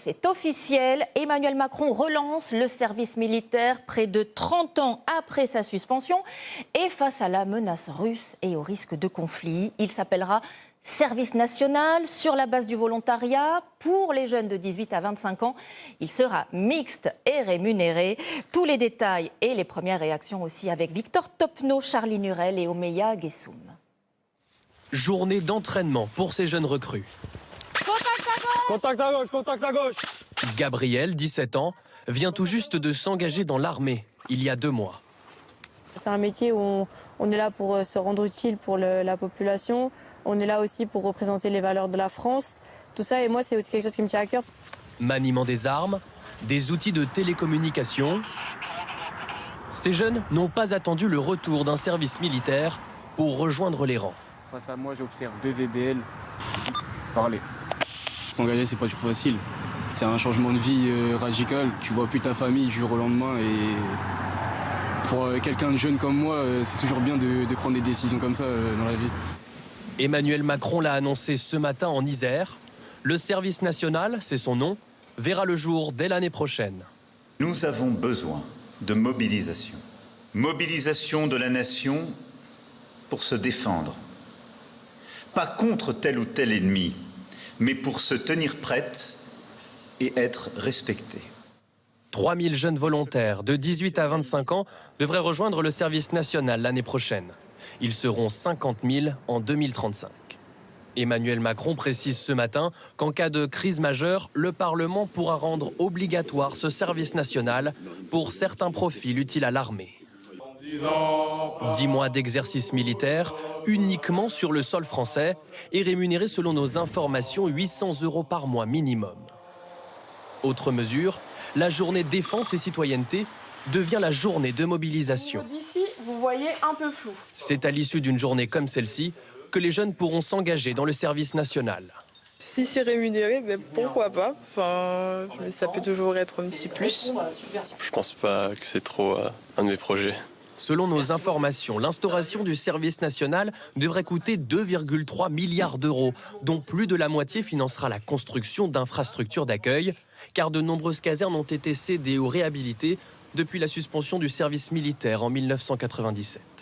c'est officiel. Emmanuel Macron relance le service militaire près de 30 ans après sa suspension. Et face à la menace russe et au risque de conflit, il s'appellera service national sur la base du volontariat. Pour les jeunes de 18 à 25 ans, il sera mixte et rémunéré. Tous les détails et les premières réactions aussi avec Victor Topno, Charlie Nurel et Omeya Gessoum. Journée d'entraînement pour ces jeunes recrues. Contact à gauche, contact à gauche. Gabriel, 17 ans, vient tout juste de s'engager dans l'armée il y a 2 mois. C'est un métier où on est là pour se rendre utile pour la population. On est là aussi pour représenter les valeurs de la France. Tout ça, et moi, c'est aussi quelque chose qui me tient à cœur. Maniement des armes, des outils de télécommunication. Ces jeunes n'ont pas attendu le retour d'un service militaire pour rejoindre les rangs. Face à moi, j'observe 2 VBL parler. S'engager, c'est pas toujours facile. C'est un changement de vie radical. Tu vois plus ta famille du jour au lendemain. Et pour quelqu'un de jeune comme moi, c'est toujours bien de prendre des décisions comme ça dans la vie. Emmanuel Macron l'a annoncé ce matin en Isère. Le service national, c'est son nom, verra le jour dès l'année prochaine. Nous avons besoin de mobilisation. Mobilisation de la nation pour se défendre. Pas contre tel ou tel ennemi, mais pour se tenir prête et être respectée. 3000 jeunes volontaires de 18 à 25 ans devraient rejoindre le service national l'année prochaine. Ils seront 50 000 en 2035. Emmanuel Macron précise ce matin qu'en cas de crise majeure, le Parlement pourra rendre obligatoire ce service national pour certains profils utiles à l'armée. 10 mois d'exercice militaire uniquement sur le sol français et rémunéré selon nos informations 800 € par mois minimum. Autre mesure, la journée défense et citoyenneté devient la journée de mobilisation. D'ici, vous voyez un peu flou. C'est à l'issue d'une journée comme celle-ci que les jeunes pourront s'engager dans le service national. Si c'est rémunéré, ben pourquoi pas. Enfin, ça peut toujours être un petit plus. Je pense pas que c'est trop un de mes projets. Selon nos informations, l'instauration du service national devrait coûter 2,3 milliards d'euros, dont plus de la moitié financera la construction d'infrastructures d'accueil, car de nombreuses casernes ont été cédées ou réhabilitées depuis la suspension du service militaire en 1997.